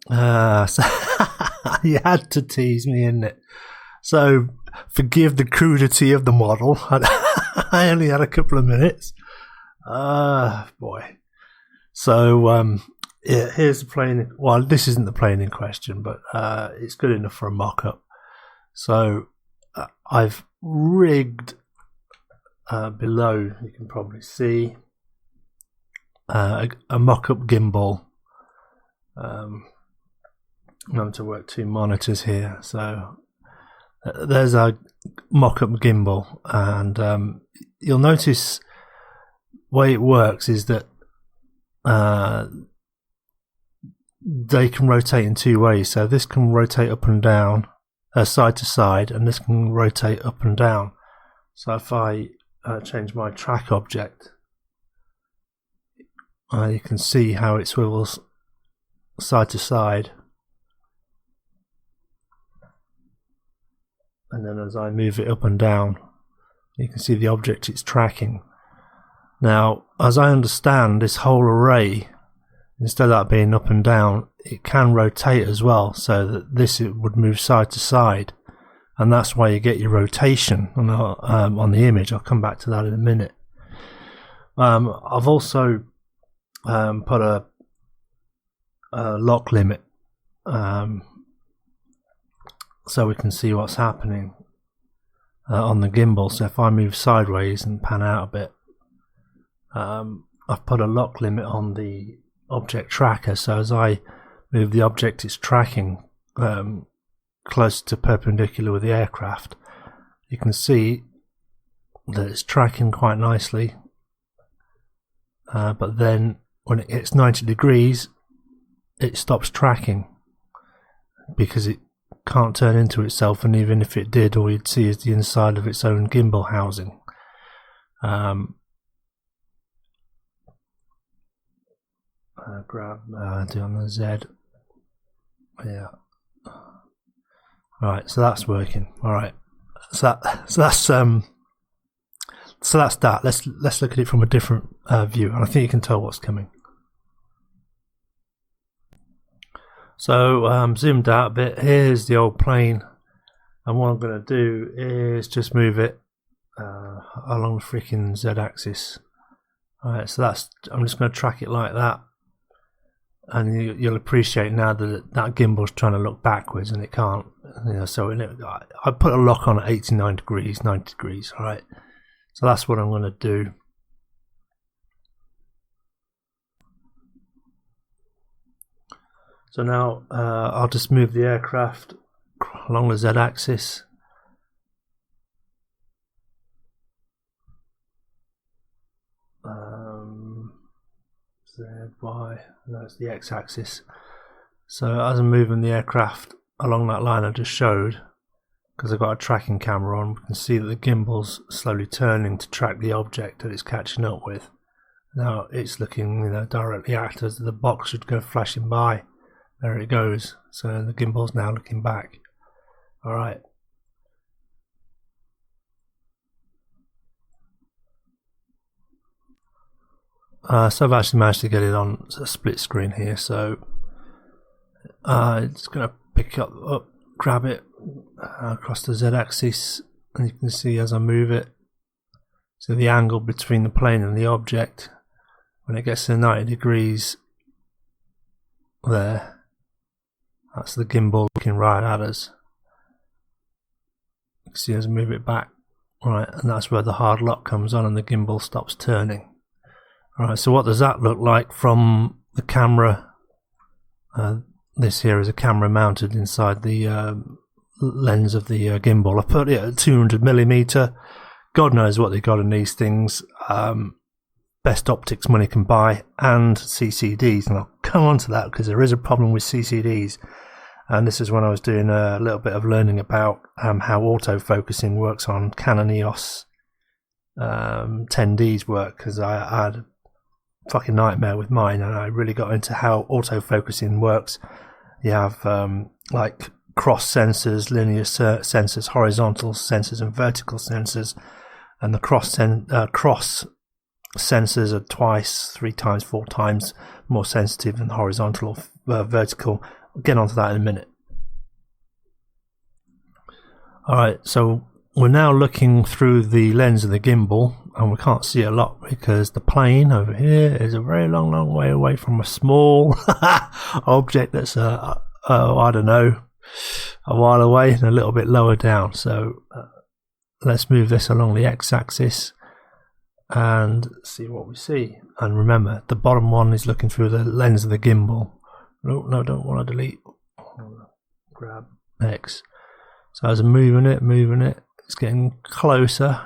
So you had to tease me, innit? So forgive the crudity of the model. I only had a couple of minutes. Boy. So yeah, here's the plane. Well, this isn't the plane in question, but it's good enough for a mock-up. So I've rigged below, you can probably see, a mock-up gimbal. I'm having to work two monitors here, so there's a mock-up gimbal, and you'll notice the way it works is that they can rotate in two ways. So this can rotate up and down, side to side, and this can rotate up and down. So if I change my track object, you can see how it swivels side to side, and then as I move it up and down, you can see the object it's tracking. Now, as I understand, this whole array, instead of that being up and down, it can rotate as well, so that it would move side to side, and that's why you get your rotation on the image. I'll come back to that in a minute. I've also put a lock limit, so we can see what's happening on the gimbal. So if I move sideways and pan out a bit, I've put a lock limit on the object tracker, so as I move the object it's tracking close to perpendicular with the aircraft, you can see that it's tracking quite nicely, but then when it hits 90 degrees it stops tracking because it can't turn into itself, and even if it did, all you'd see is the inside of its own gimbal housing. Do on the Z. Yeah. Right, so that's working. All right. So that's that. Let's look at it from a different view, and I think you can tell what's coming. So zoomed out a bit. Here's the old plane, and what I'm going to do is just move it along the freaking Z-axis. All right, so I'm just going to track it like that. And you'll appreciate now that that gimbal's trying to look backwards and it can't. So I put a lock on at 89 degrees, 90 degrees. All right. So that's what I'm going to do. So now I'll just move the aircraft along the Z-axis. Z, Y, no, it's the X-axis. So as I'm moving the aircraft along that line I just showed, because I've got a tracking camera on, we can see that the gimbal's slowly turning to track the object that it's catching up with. Now it's looking, directly at us. The box should go flashing by. There it goes. So the gimbal's now looking back. All right. So I've actually managed to get it on a split screen here, so it's going to pick up, grab it across the Z-axis, and you can see as I move it, so the angle between the plane and the object, when it gets to 90 degrees there, that's the gimbal looking right at us. You can see as I move it back, right, and that's where the hard lock comes on and the gimbal stops turning. Alright, so what does that look like from the camera? This here is a camera mounted inside the lens of the gimbal. I put it at 200mm. God knows what they got in these things. Best optics money can buy, and CCDs. And I'll come on to that because there is a problem with CCDs. And this is when I was doing a little bit of learning about how autofocusing works on Canon EOS 10Ds work, because I had fucking nightmare with mine, and I really got into how autofocusing works. You have like cross sensors, linear sensors, horizontal sensors, and vertical sensors, and the cross sensors are twice, 3 times, 4 times more sensitive than horizontal or vertical, I'll get onto that in a minute. Alright, so we're now looking through the lens of the gimbal, and we can't see a lot because the plane over here is a very long way away from a small object that's I don't know, a while away and a little bit lower down. So let's move this along the x-axis and see what we see. And remember, the bottom one is looking through the lens of the gimbal. No, don't want to delete. Grab X. So as I'm moving it, it's getting closer.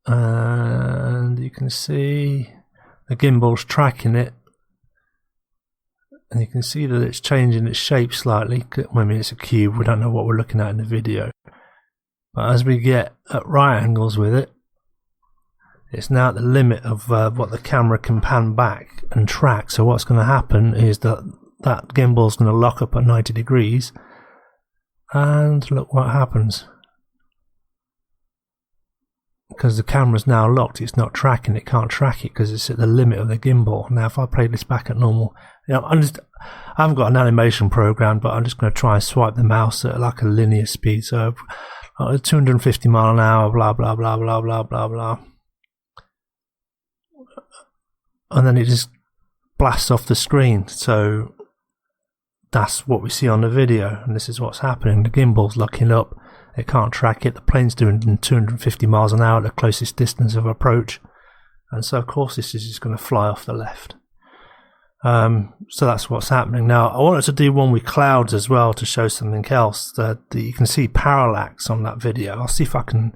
And you can see the gimbal's tracking it. And you can see that it's changing its shape slightly. I mean, it's a cube, we don't know what we're looking at in the video. But as we get at right angles with it, it's now at the limit of what the camera can pan back and track. So what's going to happen is that gimbal's going to lock up at 90 degrees. And look what happens. Because the camera's now locked, it's not tracking, it can't track it because it's at the limit of the gimbal. Now if I play this back at normal, I haven't got an animation program, but I'm just going to try and swipe the mouse at like a linear speed. So 250 mile an hour, blah blah blah blah blah blah blah. And then it just blasts off the screen. So that's what we see on the video, and this is what's happening. The gimbal's locking up, it can't track it, the plane's doing 250 miles an hour at the closest distance of approach, and so of course this is just going to fly off the left. So that's what's happening. Now I wanted to do one with clouds as well to show something else that you can see parallax on that video. I'll see if I can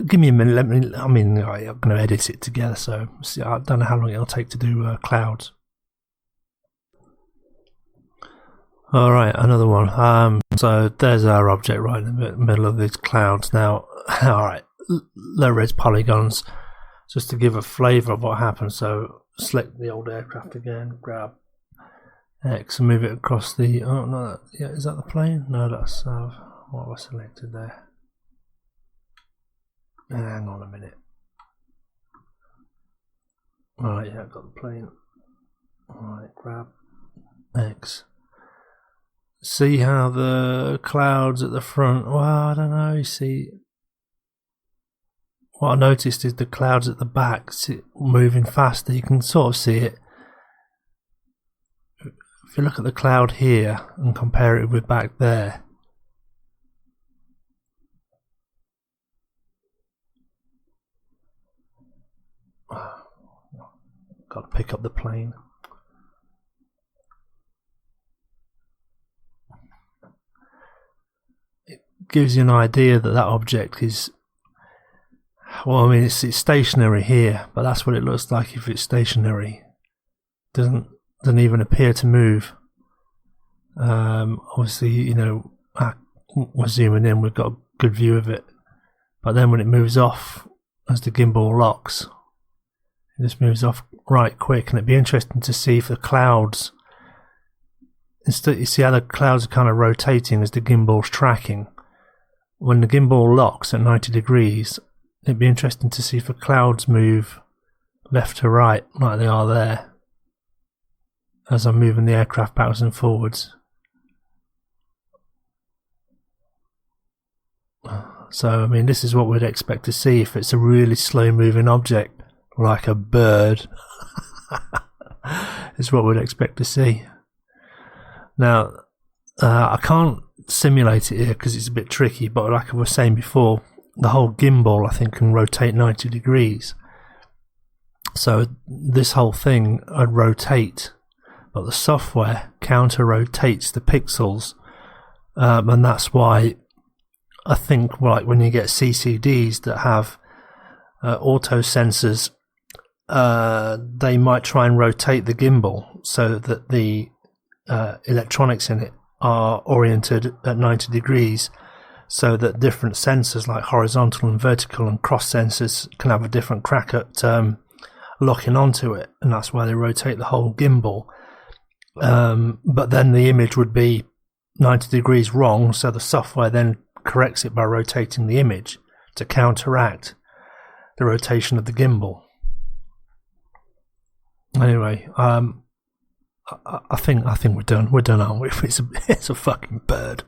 give me a minute. I'm going to edit it together, so see, I don't know how long it'll take to do clouds. Alright, another one. So there's our object right in the middle of these clouds. Now, alright, low res polygons, just to give a flavour of what happens. So select the old aircraft again, grab X and move it across the, oh no, yeah, is that the plane? No, that's what was selected there. Hang on a minute. Alright, yeah, I've got the plane. Alright, grab X. See how the clouds at the front, well, I don't know, you see, what I noticed is the clouds at the back moving faster. You can sort of see it. If you look at the cloud here and compare it with back there, got to pick up the plane. Gives you an idea that object is, well, I mean, it's stationary here, but that's what it looks like if it's stationary. Doesn't even appear to move. Obviously, you know, we're zooming in, we've got a good view of it, but then when it moves off, as the gimbal locks, it just moves off right quick. And it'd be interesting to see if the clouds, instead, you see how the clouds are kind of rotating as the gimbal's tracking. When the gimbal locks at 90 degrees, it'd be interesting to see if the clouds move left to right like they are there as I'm moving the aircraft backwards and forwards. So I mean, this is what we'd expect to see if it's a really slow moving object like a bird. It's what we'd expect to see. Now I can't simulate it here because it's a bit tricky, but like I was saying before, the whole gimbal I think can rotate 90 degrees, so this whole thing would rotate, but the software counter rotates the pixels, and that's why I think, like, when you get CCDs that have auto sensors, they might try and rotate the gimbal so that the electronics in it are oriented at 90 degrees, so that different sensors like horizontal and vertical and cross sensors can have a different crack at locking onto it, and that's why they rotate the whole gimbal. But then the image would be 90 degrees wrong, so the software then corrects it by rotating the image to counteract the rotation of the gimbal. Anyway, I think we're done. We're done, aren't we? It's a fucking bird.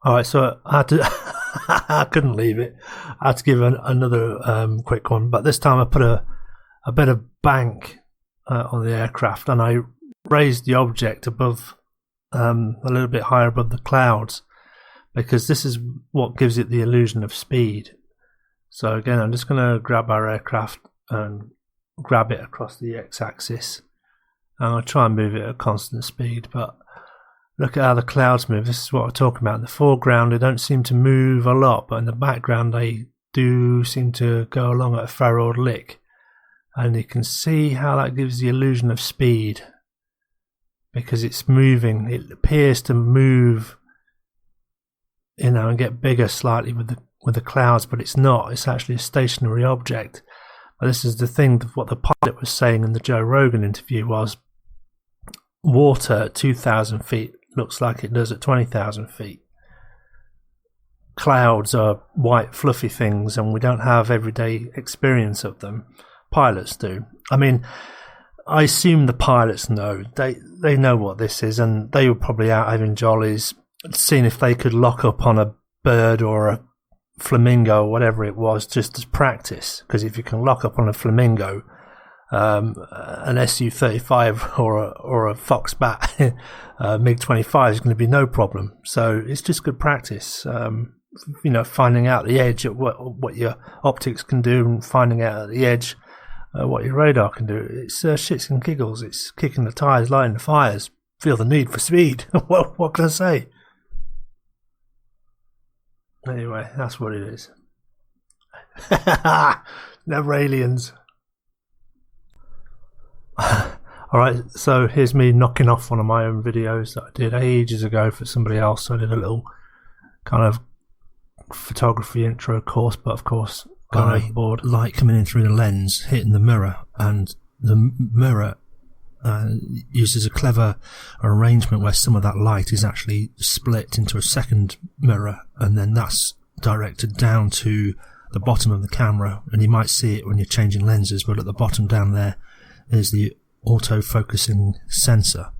All right, so I had to. I couldn't leave it. I had to give another quick one, but this time I put a bit of bank on the aircraft, and I raised the object above, a little bit higher above the clouds, because this is what gives it the illusion of speed. So again, I'm just going to grab our aircraft and grab it across the x-axis. I'll try and move it at a constant speed, but look at how the clouds move. This is what we're talking about. In the foreground, they don't seem to move a lot, but in the background, they do seem to go along at a furrowed lick. And you can see how that gives the illusion of speed, because it's moving. It appears to move, and get bigger slightly with the clouds, but it's not. It's actually a stationary object. But this is the thing. What the pilot was saying in the Joe Rogan interview was, water at 2,000 feet looks like it does at 20,000 feet. Clouds are white fluffy things, and we don't have everyday experience of them. Pilots do. I mean, I assume the pilots know. They know what this is, and they were probably out having jollies, seeing if they could lock up on a bird or a flamingo or whatever it was, just as practice. Because if you can lock up on a flamingo, an Su-35 or a Fox Bat MiG-25 is going to be no problem. So it's just good practice. Finding out the edge at what your optics can do, and finding out at the edge what your radar can do. It's shits and giggles. It's kicking the tires, lighting the fires. Feel the need for speed. What can I say? Anyway, that's what it is. Never aliens. Alright, so here's me knocking off one of my own videos that I did ages ago for somebody else. So I did a little kind of photography intro course, but of course got overboard. Light coming in through the lens, hitting the mirror, and the mirror uses a clever arrangement where some of that light is actually split into a second mirror, and then that's directed down to the bottom of the camera, and you might see it when you're changing lenses, but at the bottom down there is the auto-focusing sensor.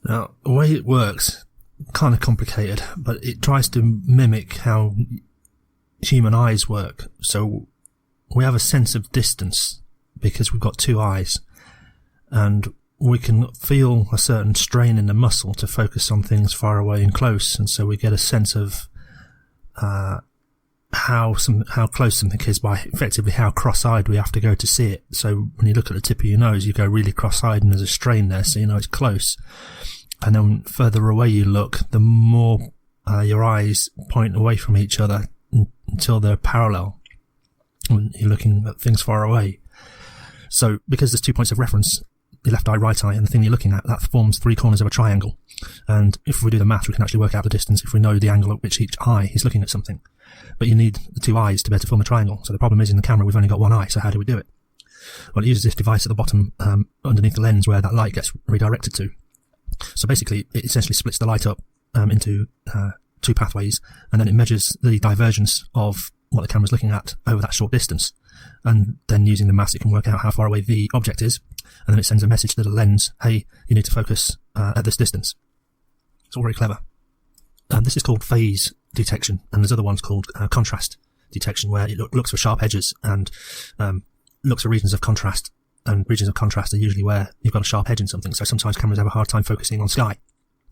Now, the way it works, kind of complicated, but it tries to mimic how human eyes work. So we have a sense of distance because we've got two eyes, and we can feel a certain strain in the muscle to focus on things far away and close, and so we get a sense of how close something is by effectively how cross-eyed we have to go to see it. So when you look at the tip of your nose, you go really cross-eyed and there's a strain there, so you know it's close. And then further away you look, the more your eyes point away from each other until they're parallel when you're looking at things far away. So because there's 2 points of reference, the left eye, right eye, and the thing you're looking at, that forms 3 corners of a triangle. And if we do the math, we can actually work out the distance if we know the angle at which each eye is looking at something. But you need the 2 eyes to be able to form a triangle. So the problem is in the camera we've only got 1 eye, so how do we do it? Well, it uses this device at the bottom underneath the lens where that light gets redirected to. So basically it essentially splits the light up into 2 pathways, and then it measures the divergence of what the camera's looking at over that short distance. And then using the mass it can work out how far away the object is, and then it sends a message to the lens, hey, you need to focus at this distance. It's all very clever. This is called phase detection, and there's other ones called contrast detection, where it looks for sharp edges and looks for regions of contrast, and regions of contrast are usually where you've got a sharp edge in something. So sometimes cameras have a hard time focusing on sky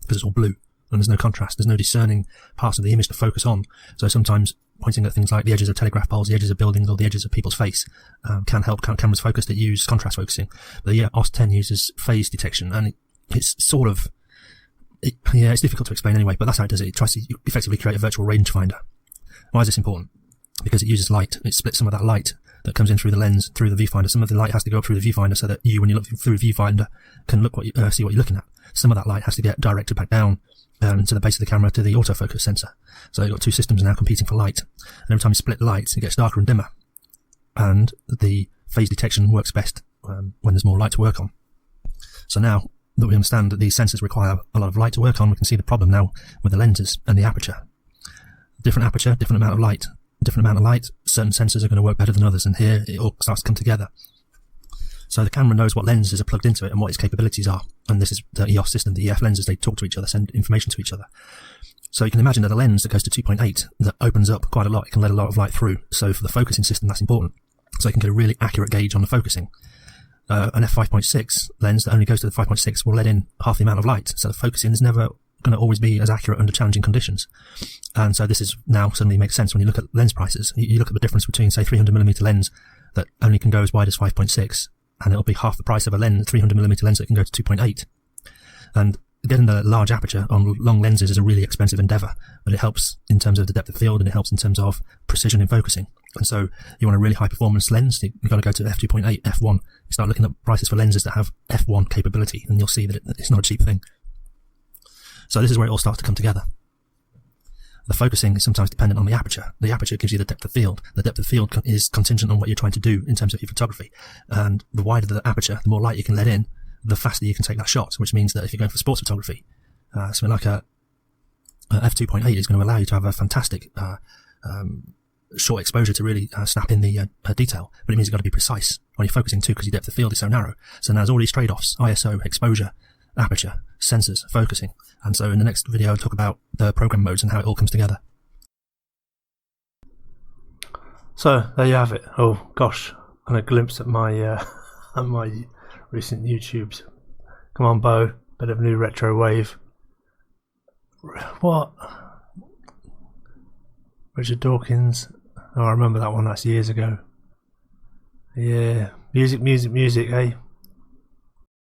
because it's all blue and there's no contrast, there's no discerning parts of the image to focus on. So sometimes pointing at things like the edges of telegraph poles, the edges of buildings, or the edges of people's face can help cameras focus that use contrast focusing. But the EOS 10 uses phase detection, and it's sort of it's difficult to explain anyway, but that's how it does it. It tries to effectively create a virtual rangefinder. Why is this important? Because it uses light. It splits some of that light that comes in through the lens, through the viewfinder. Some of the light has to go up through the viewfinder so that you, when you look through the viewfinder, can look see what you're looking at. Some of that light has to get directed back down to the base of the camera to the autofocus sensor. So you've got 2 systems now competing for light. And every time you split light, it gets darker and dimmer. And the phase detection works best when there's more light to work on. So now that we understand that these sensors require a lot of light to work on, we can see the problem now with the lenses and the aperture. Different aperture, different amount of light. Different amount of light, certain sensors are going to work better than others, and here it all starts to come together. So the camera knows what lenses are plugged into it and what its capabilities are. And this is the EOS system, the EF lenses, they talk to each other, send information to each other. So you can imagine that a lens that goes to 2.8 that opens up quite a lot, it can let a lot of light through. So for the focusing system, that's important. So you can get a really accurate gauge on the focusing. An f5.6 lens that only goes to the 5.6 will let in half the amount of light. So the focusing is never going to always be as accurate under challenging conditions. And so this is now suddenly makes sense when you look at lens prices. You look at the difference between, say, 300mm lens that only can go as wide as 5.6, and it'll be half the price of a lens, 300mm lens that can go to 2.8. And getting the large aperture on long lenses is a really expensive endeavour, but it helps in terms of the depth of field, and it helps in terms of precision in focusing. And so you want a really high performance lens, you've got to go to f2.8, f1. You start looking at prices for lenses that have f1 capability, and you'll see that it's not a cheap thing. So this is where it all starts to come together. The focusing is sometimes dependent on the aperture. The aperture gives you the depth of field. The depth of field is contingent on what you're trying to do in terms of your photography. And the wider the aperture, the more light you can let in, the faster you can take that shot, which means that if you're going for sports photography, something like a f2.8 is going to allow you to have a fantastic short exposure to really snap in the detail, but it means you've got to be precise when you're focusing too, because your depth of field is so narrow. So now there's all these trade-offs: ISO, exposure, aperture, sensors, focusing. And so in the next video I'll talk about the program modes and how it all comes together. So there you have it. Oh gosh, and a glimpse at my at my recent YouTubes. Come on, Bo, bit of new retro wave. What? Richard Dawkins. Oh, I remember that one. That's years ago. Yeah, music, eh?